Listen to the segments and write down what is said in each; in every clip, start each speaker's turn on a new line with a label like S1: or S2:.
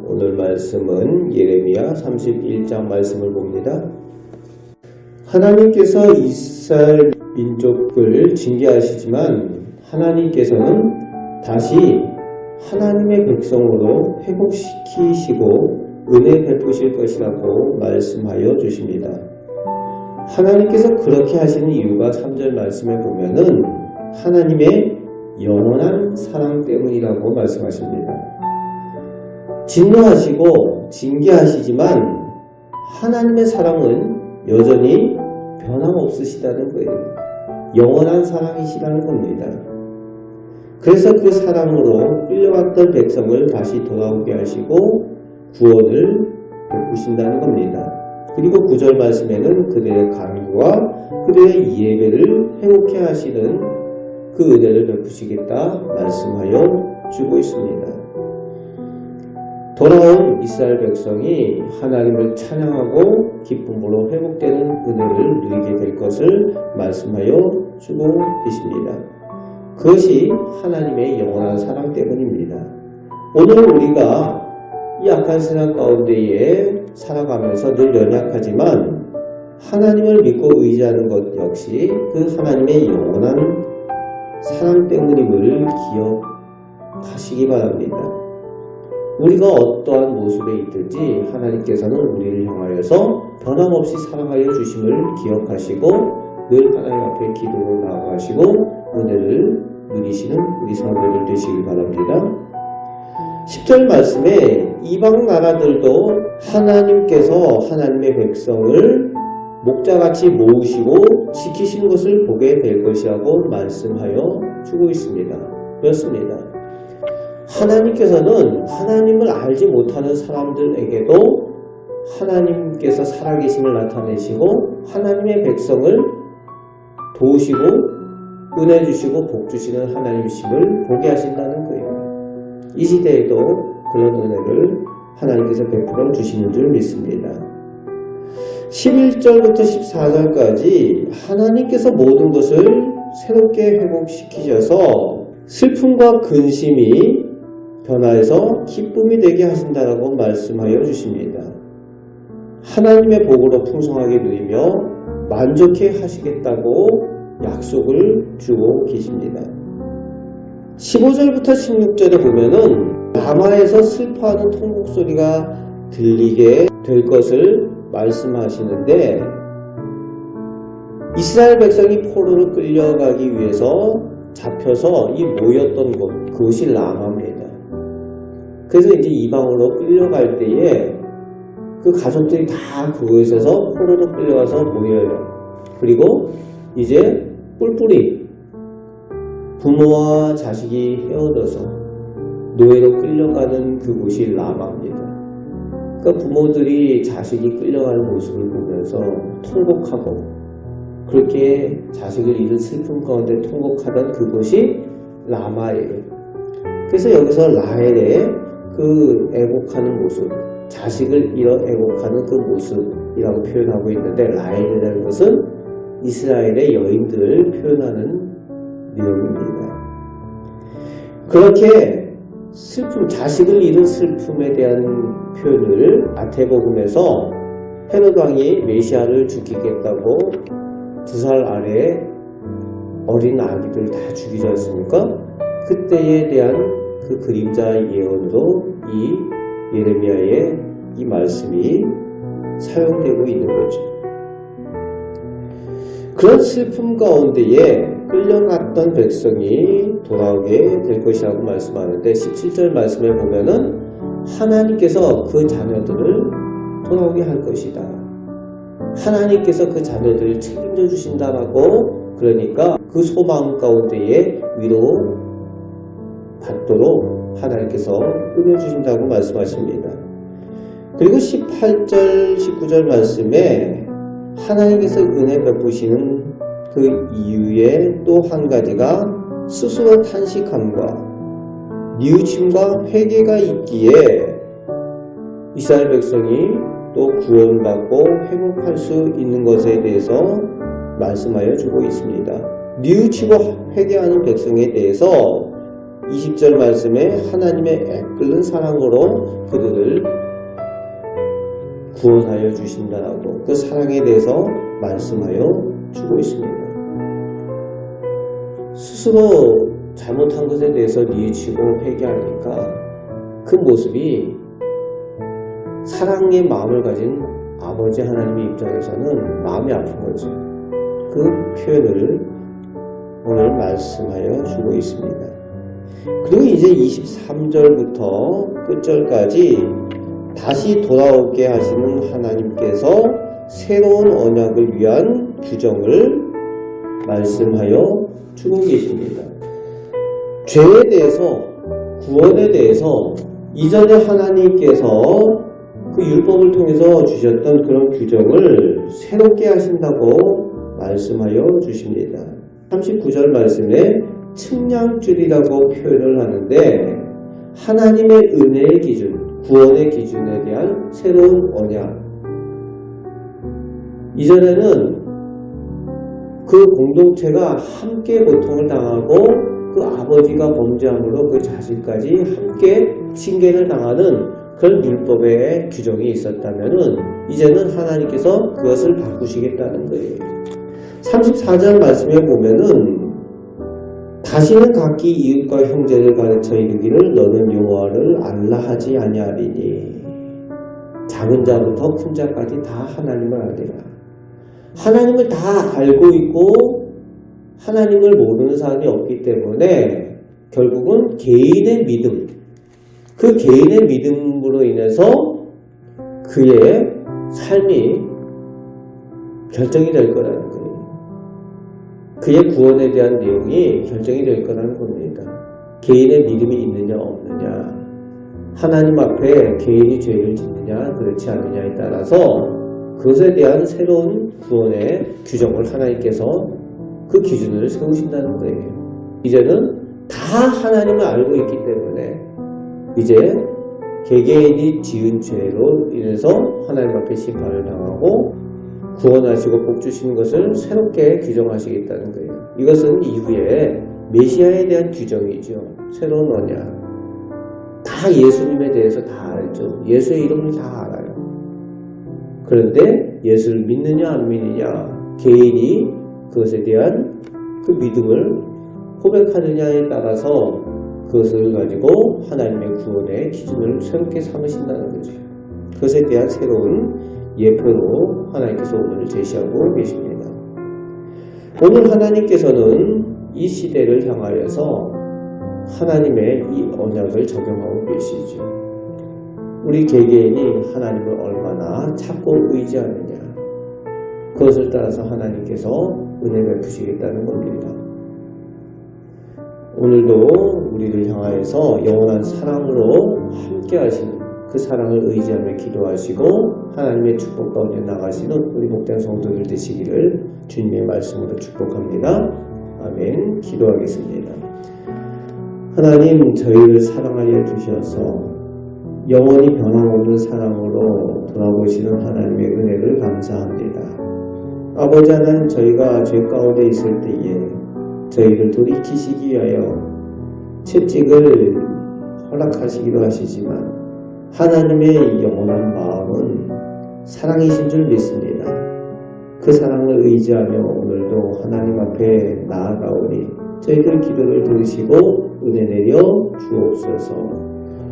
S1: 오늘 말씀은 예레미야 31장 말씀을 봅니다. 하나님께서 이스라엘 민족을 징계하시지만 하나님께서는 다시 하나님의 백성으로 회복시키시고 은혜 베푸실 것이라고 말씀하여 주십니다. 하나님께서 그렇게 하시는 이유가 3절 말씀에 보면은 하나님의 영원한 사랑 때문이라고 말씀하십니다. 진노하시고 징계하시지만 하나님의 사랑은 여전히 변함없으시다는 거예요. 영원한 사랑이시라는 겁니다. 그래서 그 사랑으로 끌려갔던 백성을 다시 돌아오게 하시고 구원을 베푸신다는 겁니다. 그리고 9절 말씀에는 그들의 간구와 그들의 예배를 회복케 하시는 그 은혜를 베푸시겠다 말씀하여 주고 있습니다. 돌아온 이스라엘 백성이 하나님을 찬양하고 기쁨으로 회복되는 은혜를 누리게 될 것을 말씀하여 주고 계십니다. 그것이 하나님의 영원한 사랑 때문입니다. 오늘 우리가 이 악한 세상 가운데에 살아가면서 늘 연약하지만 하나님을 믿고 의지하는 것 역시 그 하나님의 영원한 사랑 때문임을 기억하시기 바랍니다. 우리가 어떠한 모습에 있든지 하나님께서는 우리를 향하여서 변함없이 사랑하여 주심을 기억하시고 늘 하나님 앞에 기도로 나아가시고 은혜를 누리시는 우리 성도들 되시길 바랍니다. 10절 말씀에 이방 나라들도 하나님께서 하나님의 백성을 목자같이 모으시고 지키신 것을 보게 될 것이라고 말씀하여 주고 있습니다. 그렇습니다. 하나님께서는 하나님을 알지 못하는 사람들에게도 하나님께서 살아계심을 나타내시고 하나님의 백성을 도우시고 은혜 주시고 복 주시는 하나님이심을 보게 하신다는 거예요. 이 시대에도 그런 은혜를 하나님께서 베풀어 주시는 줄 믿습니다. 11절부터 14절까지 하나님께서 모든 것을 새롭게 회복시키셔서 슬픔과 근심이 변화해서 기쁨이 되게 하신다라고 말씀하여 주십니다. 하나님의 복으로 풍성하게 누리며 만족해 하시겠다고 약속을 주고 계십니다. 15절부터 16절에 보면은 라마에서 슬퍼하는 통곡 소리가 들리게 될 것을 말씀하시는데 이스라엘 백성이 포로로 끌려가기 위해서 잡혀서 이 모였던 곳, 그것이 라마입니다. 그래서 이제 이방으로 끌려갈 때에 그 가족들이 다 그곳에서 포로로 끌려가서 모여요. 그리고 이제 뿔뿔이 부모와 자식이 헤어져서 노예로 끌려가는 그곳이 라마입니다. 그러니까 부모들이 자식이 끌려가는 모습을 보면서 통곡하고 그렇게 자식을 잃은 슬픔 가운데 통곡하던 그곳이 라마예요. 그래서 여기서 라헬의 그 애곡하는 모습, 자식을 잃어 애곡하는 그 모습이라고 표현하고 있는데 라헬이라는 것은 이스라엘의 여인들을 표현하는 내용입니다. 그렇게 슬픔, 자식을 잃은 슬픔에 대한 표현을 마태복음에서 헤롯 왕이 메시아를 죽이겠다고 2살 아래의 어린 아기들 다 죽이지 않습니까? 그때에 대한 그 그림자 예언으로 이 예레미야의 이 말씀이 사용되고 있는 거죠. 그런 슬픔 가운데에 끌려갔던 백성이 돌아오게 될 것이라고 말씀하는데 17절 말씀에 보면은 하나님께서 그 자녀들을 돌아오게 할 것이다. 하나님께서 그 자녀들을 책임져 주신다라고 그러니까 그 소망 가운데에 위로 받도록 하나님께서 은혜 주신다고 말씀하십니다. 그리고 18절 19절 말씀에 하나님께서 은혜 베푸시는 그 이유의 또 한 가지가 스스로 탄식함과 뉘우침과 회개가 있기에 이스라엘 백성이 또 구원받고 회복할 수 있는 것에 대해서 말씀하여 주고 있습니다. 뉘우치고 회개하는 백성에 대해서 20절 말씀에 하나님의 애끓는 사랑으로 그들을 구원하여 주신다라고 그 사랑에 대해서 말씀하여 주고 있습니다. 스스로 잘못한 것에 대해서 뉘우치고 회개하니까 그 모습이 사랑의 마음을 가진 아버지 하나님의 입장에서는 마음이 아픈 거죠. 그 표현을 오늘 말씀하여 주고 있습니다. 그리고 이제 23절부터 끝절까지 다시 돌아오게 하시는 하나님께서 새로운 언약을 위한 규정을 말씀하여 주고 계십니다. 죄에 대해서, 구원에 대해서 이전에 하나님께서 그 율법을 통해서 주셨던 그런 규정을 새롭게 하신다고 말씀하여 주십니다. 39절 말씀에 측량줄이라고 표현을 하는데 하나님의 은혜의 기준, 구원의 기준에 대한 새로운 언약. 이전에는 그 공동체가 함께 고통을 당하고 그 아버지가 범죄함으로 그 자식까지 함께 징계를 당하는 그런 율법의 규정이 있었다면은 이제는 하나님께서 그것을 바꾸시겠다는 거예요. 34절 말씀에 보면은 다시는 각기 이웃과 형제를 가르쳐 이르기를 너는 여호와를 알라 하지 아니하리니 작은 자부터 큰 자까지 다 하나님을 알리라. 하나님을 다 알고 있고 하나님을 모르는 사람이 없기 때문에 결국은 개인의 믿음, 그 개인의 믿음으로 인해서 그의 삶이 결정이 될 거라는 거예요. 그의 구원에 대한 내용이 결정이 될 거라는 겁니다. 개인의 믿음이 있느냐 없느냐, 하나님 앞에 개인이 죄를 짓느냐 그렇지 않느냐에 따라서 그것에 대한 새로운 구원의 규정을 하나님께서 그 기준을 세우신다는 거예요. 이제는 다 하나님을 알고 있기 때문에 이제 개개인이 지은 죄로 인해서 하나님 앞에 심판을 당하고 구원하시고 복 주시는 것을 새롭게 규정하시겠다는 거예요. 이것은 이후에 메시아에 대한 규정이죠. 새로운 언약. 다 예수님에 대해서 다 알죠. 예수의 이름을 다 알아요. 그런데 예수를 믿느냐 안 믿느냐, 개인이 그것에 대한 그 믿음을 고백하느냐에 따라서 그것을 가지고 하나님의 구원의 기준을 새롭게 삼으신다는 거죠. 그것에 대한 새로운 예표로 하나님께서 오늘 제시하고 계십니다. 오늘 하나님께서는 이 시대를 향하여서 하나님의 이 언약을 적용하고 계시죠. 우리 개개인이 하나님을 얼마나 찾고 의지하느냐, 그것을 따라서 하나님께서 은혜 베푸시겠다는 겁니다. 오늘도 우리를 향하여서 영원한 사랑으로 함께 하시는 그 사랑을 의지하며 기도하시고 하나님의 축복 가운데 나가시는 우리 목장 성도들 되시기를 주님의 말씀으로 축복합니다. 아멘. 기도하겠습니다. 하나님, 저희를 사랑하여 주셔서 영원히 변함없는 사랑으로 돌아보시는 하나님의 은혜를 감사합니다. 아버지 하나님, 저희가 죄 가운데 있을 때에 저희를 돌이키시기 위하여 채찍을 허락하시기도 하시지만 하나님의 영원한 마음은 사랑이신 줄 믿습니다. 그 사랑을 의지하며 오늘도 하나님 앞에 나아가오니 저희들 기도를 들으시고 은혜 내려 주옵소서.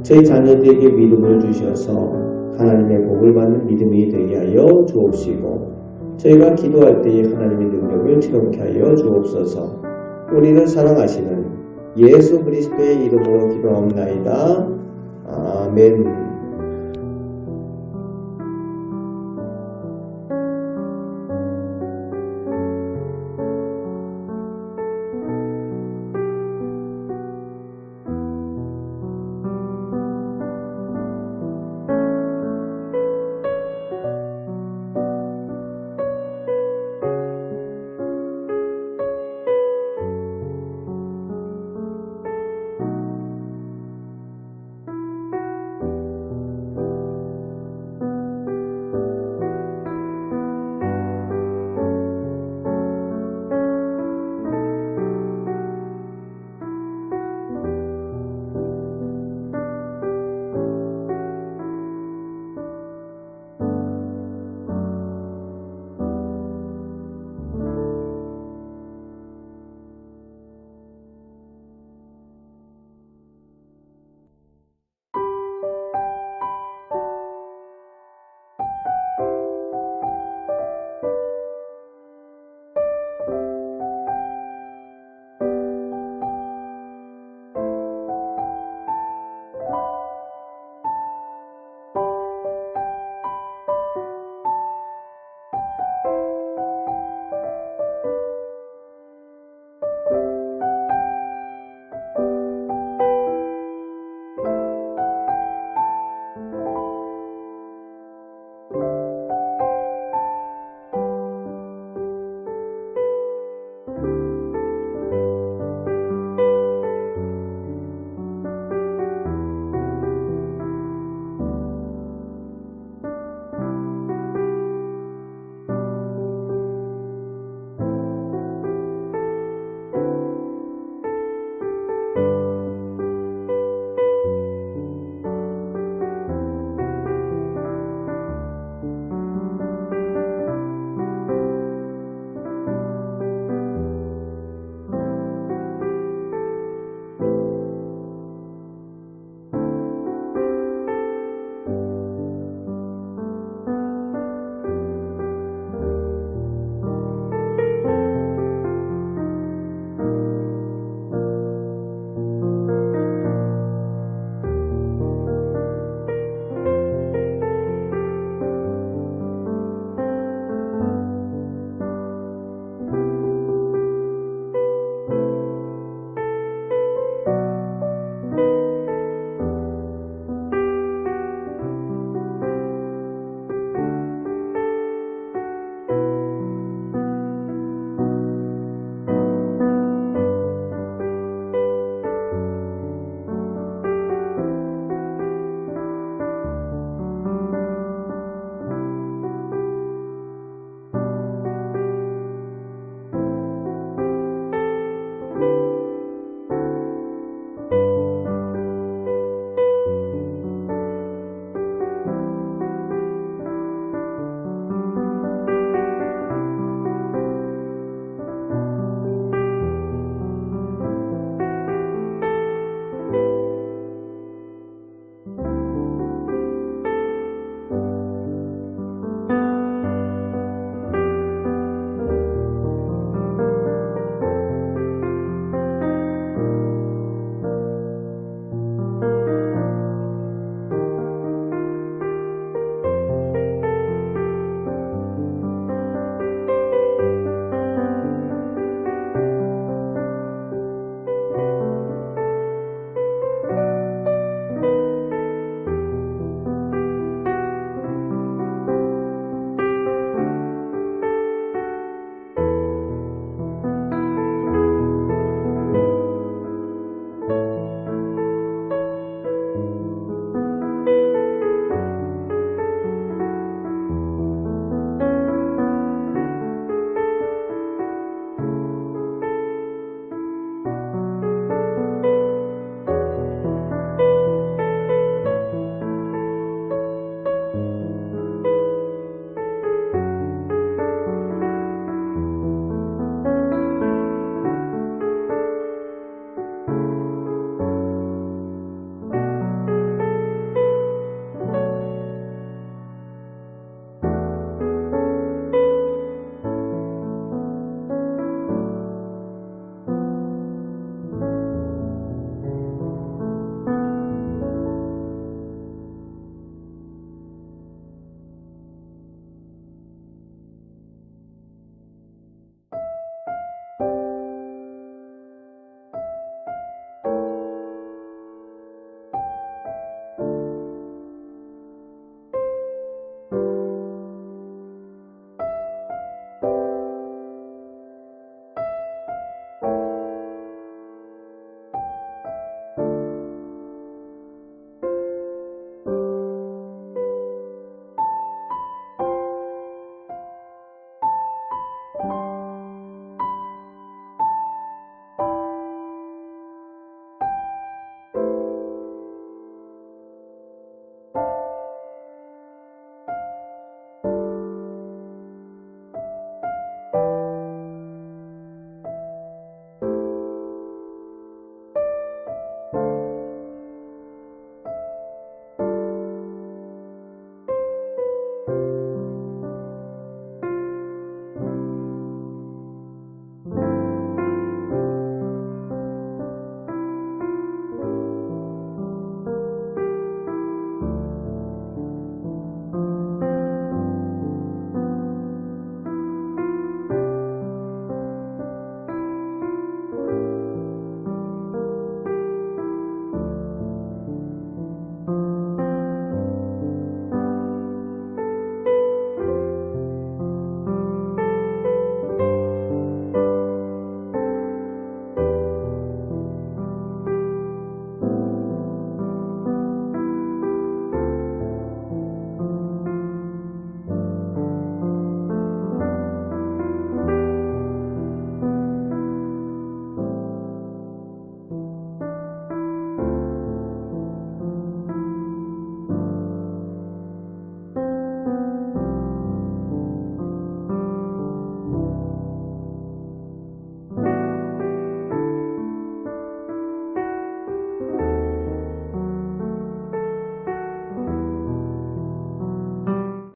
S1: 저희 자녀들에게 믿음을 주셔서 하나님의 복을 받는 믿음이 되게 하여 주옵시고 저희가 기도할 때에 하나님의 능력을 체험케 하여 주옵소서. 우리를 사랑하시는 예수 그리스도의 이름으로 기도합나이다. 아멘.